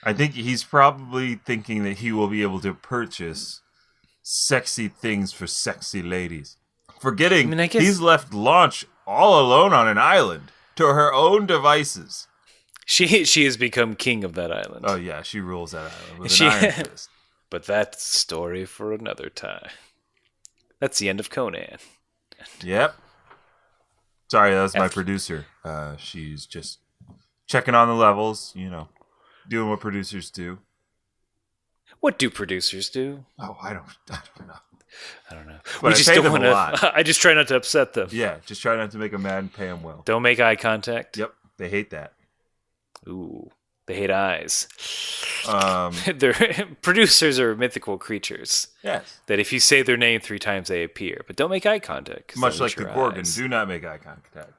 I think he's probably thinking that he will be able to purchase sexy things for sexy ladies. Forgetting I guess he's left Launch all alone on an island to her own devices. She has become king of that island. Oh, yeah, she rules that island with an iron fist. But that's a story for another time. That's the end of Conan. Yep. Sorry, that was my producer. She's just checking on the levels, doing what producers do. What do producers do? Oh, I don't know. I don't know. But I pay them a lot. I just try not to upset them. Yeah, just try not to make them mad and pay them well. Don't make eye contact. Yep, they hate that. Ooh, they hate eyes. Producers are mythical creatures. Yes. That if you say their name 3 times, they appear. But don't make eye contact. Much like the Gorgon, do not make eye contact.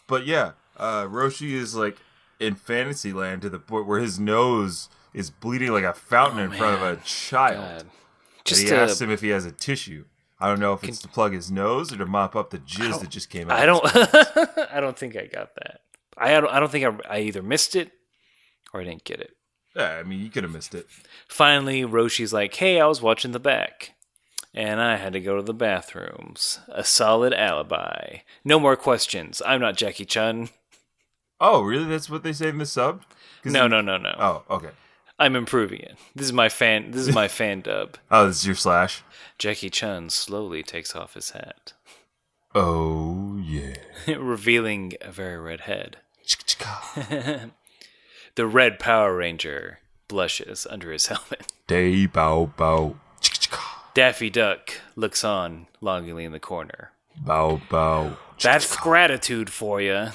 But yeah, Roshi is like in Fantasyland to the point where his nose is bleeding like a fountain in front of a child. He asked him if he has a tissue. I don't know if it's to plug his nose or to mop up the jizz that just came out. I don't think I got that. I don't think I either missed it or I didn't get it. Yeah, I mean, you could have missed it. Finally, Roshi's like, hey, I was watching the back, and I had to go to the bathrooms. A solid alibi. No more questions. I'm not Jackie Chun. Oh, really? That's what they say in the sub? No. Oh, okay. I'm improving it. This is my fan dub. Oh, this is your slash? Jackie Chun slowly takes off his hat. Oh, yeah. Revealing a very red head. The red Power Ranger blushes under his helmet. Day bow bow. Daffy Duck looks on longingly in the corner. Bow bow. That's gratitude for you.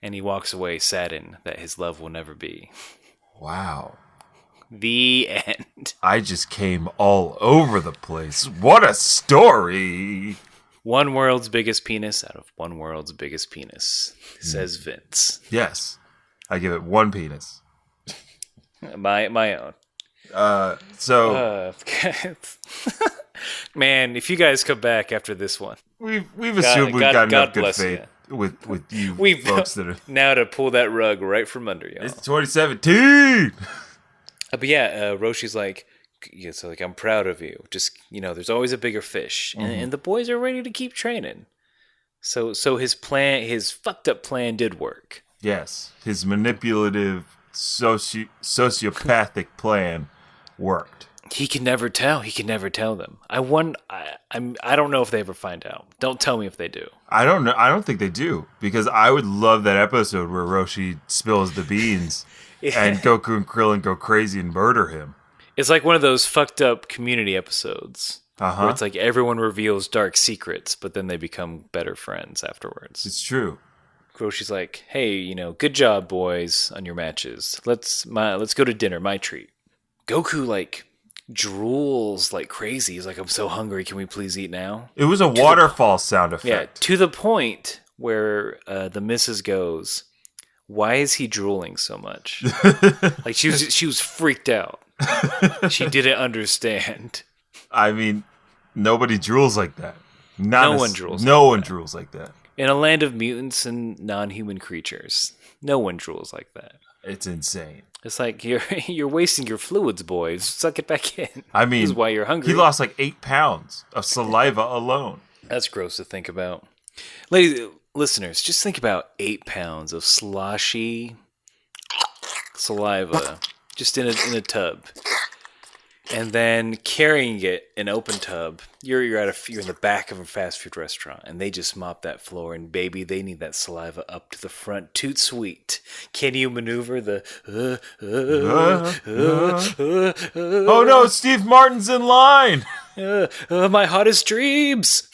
And he walks away saddened that his love will never be. Wow. The end. I just came all over the place. What a story. One world's biggest penis out of one world's biggest penis, says Vince. Yes. I give it one penis. My own. Man, if you guys come back after this one. We've assumed we've got enough good faith with you folks that are... Now to pull that rug right from under you. It's 2017! But yeah, Roshi's like, I'm proud of you. Just, there's always a bigger fish. Mm-hmm. And the boys are ready to keep training. So his fucked up plan did work. Yes. His manipulative, sociopathic plan worked. He can never tell. He can never tell them. I don't know if they ever find out. Don't tell me if they do. I don't know. I don't think they do. Because I would love that episode where Roshi spills the beans and Goku and Krillin go crazy and murder him. It's like one of those fucked up Community episodes. Where it's like everyone reveals dark secrets, but then they become better friends afterwards. It's true. Roshi's like, hey, good job, boys, on your matches. Let's go to dinner, my treat. Goku, drools like crazy. He's like, I'm so hungry. Can we please eat now? It was a waterfall sound effect. Yeah, to the point where the missus goes, why is he drooling so much? She was freaked out. She didn't understand. I mean, nobody drools like that. No one drools like that. In a land of mutants and non-human creatures, no one drools like that. It's insane. It's like you're wasting your fluids, boys. Suck it back in. I mean, this is why you're hungry. He lost 8 pounds of saliva alone. That's gross to think about. Ladies, listeners, just think about 8 pounds of sloshy saliva just in a tub. and then carrying it in open tub. You're in the back of a fast food restaurant, and they just mop that floor. And baby, they need that saliva up to the front, toot sweet. Can you maneuver the? Oh no, Steve Martin's in line. My hottest dreams.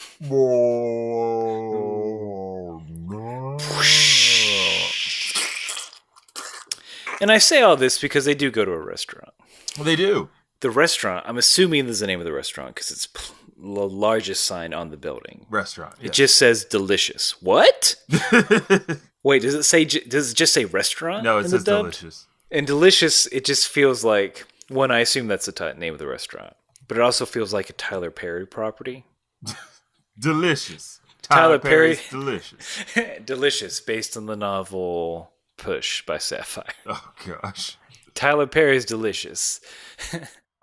And I say all this because they do go to a restaurant. Well, they do. The restaurant, I'm assuming this is the name of the restaurant because it's the largest sign on the building. Restaurant. It just says delicious. What? Wait, does it just say restaurant? No, it says delicious. And delicious, it just feels like, one, I assume that's the name of the restaurant. But it also feels like a Tyler Perry property. Delicious. Tyler Perry. Delicious. Delicious, based on the novel Push by Sapphire. Oh, gosh. Tyler Perry's Delicious.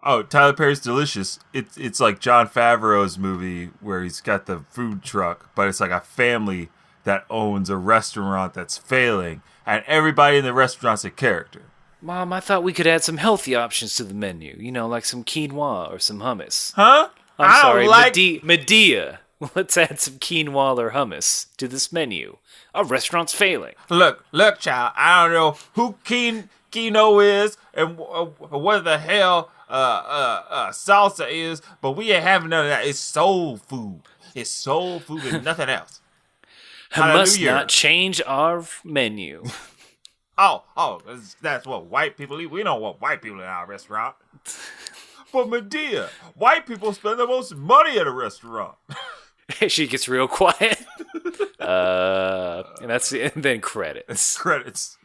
Oh, Tyler Perry's Delicious. It's like Jon Favreau's movie where he's got the food truck, but it's like a family that owns a restaurant that's failing, and everybody in the restaurant's a character. Mom, I thought we could add some healthy options to the menu. You know, like some quinoa or some hummus. Huh? I'm sorry, Medea. Let's add some quinoa or hummus to this menu. Our restaurant's failing. Look, child. I don't know who Kino is and what the hell salsa is, but we ain't having none of that. It's soul food. It's soul food and nothing else. I must not change our menu. Oh, that's what white people eat. We don't want white people in our restaurant. But Medea, white people spend the most money at a restaurant. She gets real quiet. And then credits. Credits.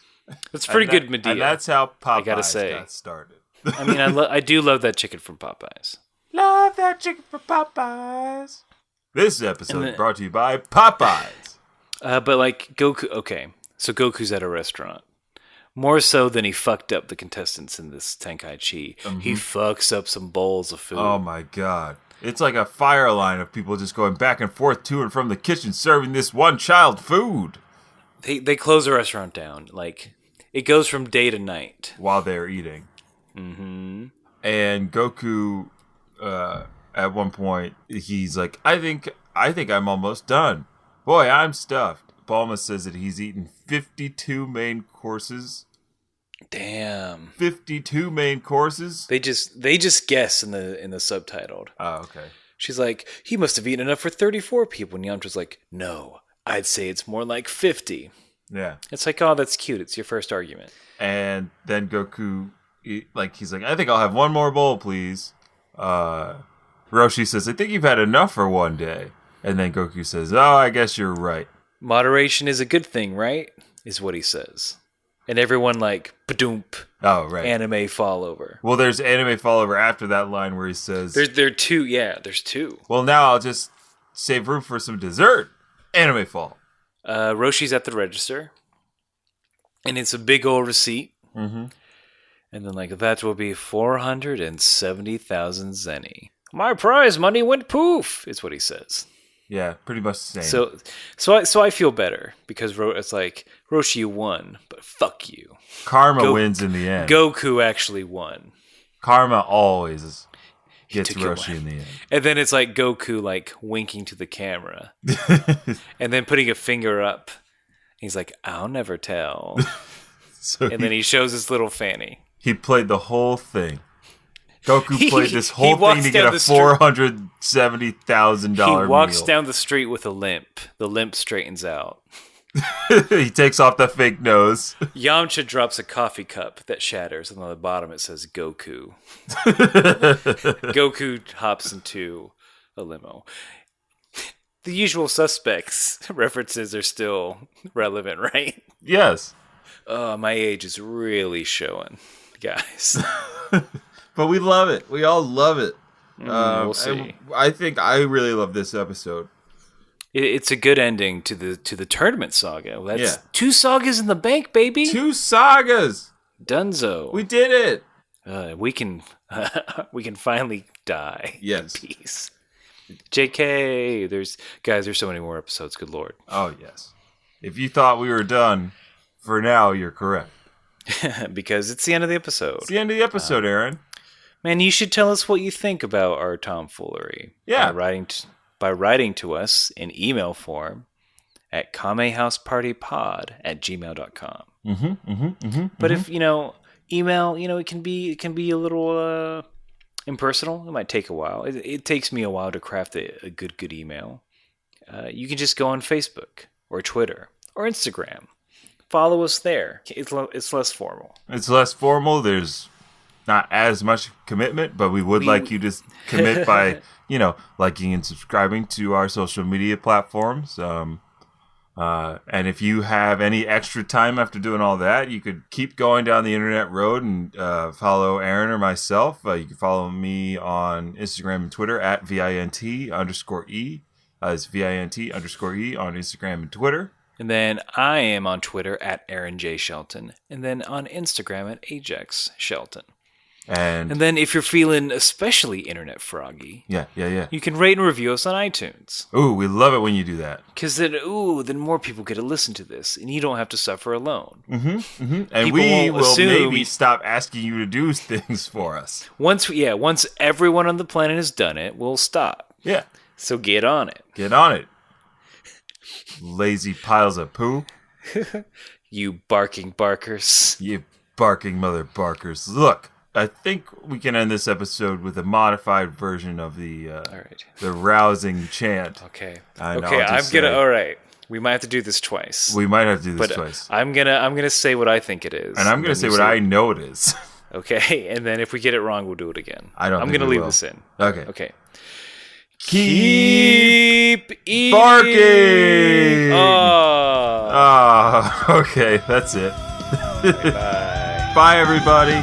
That's pretty good, Medea. And that's how Popeyes got started. I mean, I do love that chicken from Popeyes. Love that chicken from Popeyes. This episode brought to you by Popeyes. But like Goku, okay, so Goku's at a restaurant. More so than he fucked up the contestants in this Tenkaichi. Mm-hmm. He fucks up some bowls of food. Oh my god. It's like a fire line of people just going back and forth to and from the kitchen serving this one child food. They close the restaurant down. Like, it goes from day to night. While they're eating. Mm-hmm. And Goku, at one point, he's like, I think I'm almost done. Boy, I'm stuffed. Bulma says that he's eaten 52 main courses. Damn. 52 main courses? They just guess in the subtitled. Oh, okay. She's like, he must have eaten enough for 34 people. And Yamcha's like, no, I'd say it's more like 50. Yeah. It's like, oh, that's cute. It's your first argument. And then Goku, he's like, I think I'll have one more bowl, please. Roshi says, I think you've had enough for one day. And then Goku says, oh, I guess you're right. Moderation is a good thing, right? Is what he says. And everyone like, ba-doomp. Oh, right. Anime fall over. Well, there's anime fall over after that line where he says... There are two, yeah, there's two. Well, now I'll just save room for some dessert. Anime fall. Roshi's at the register. And it's a big old receipt. Mm-hmm. And then like, that will be 470,000 zenny. My prize money went poof, is what he says. Yeah, pretty much the same. So I feel better because it's like, Roshi, you won, but fuck you. Karma wins in the end. Goku actually won. Karma always gets Roshi in the end. And then it's like Goku like winking to the camera and then putting a finger up. He's like, I'll never tell. Then he shows his little fanny. He played the whole thing. Goku played this whole thing to get a $470,000 meal. He walks down the street with a limp. The limp straightens out. He takes off the fake nose. Yamcha drops a coffee cup that shatters, and on the bottom it says Goku. Goku hops into a limo. The usual suspects references are still relevant, right? Yes. My age is really showing, guys. But we love it. We all love it. We'll see. I think I really love this episode. It's a good ending to the tournament saga. That's 2 sagas in the bank, baby. 2 sagas. Dunzo. We did it. We can finally die. Yes. In peace. JK, there's so many more episodes. Good Lord. Oh yes. If you thought we were done, for now you're correct. Because it's the end of the episode. It's the end of the episode, Aaron. Man, you should tell us what you think about our tomfoolery. Yeah. By writing to us in email form at kamehousepartypod@gmail.com. But if, email, it can be a little impersonal. It might take a while. It takes me a while to craft a good email. You can just go on Facebook or Twitter or Instagram. Follow us there. It's less formal. It's less formal. There's not as much commitment, but we would like you to commit by, liking and subscribing to our social media platforms. And if you have any extra time after doing all that, you could keep going down the internet road and follow Aaron or myself. You can follow me on Instagram and Twitter at VINT_E. It's VINT_E on Instagram and Twitter. And then I am on Twitter at Aaron J. Shelton. And then on Instagram at Ajax Shelton. And then if you're feeling especially internet froggy, you can rate and review us on iTunes. Ooh, we love it when you do that. Because then more people get to listen to this, and you don't have to suffer alone. And we will maybe stop asking you to do things for us. Once everyone on the planet has done it, we'll stop. Yeah. So get on it. Get on it. Lazy piles of poo. You barking barkers. You barking mother barkers. Look. I think we can end this episode with a modified version of the the rousing chant. Okay. All right. We might have to do this twice. Twice. I'm gonna say what I think it is, and I'm gonna say what I know it is. Okay, and then if we get it wrong, we'll do it again. I'm gonna leave this in. Okay. Keep eating. Barking. Okay, that's it. Bye. Bye, everybody.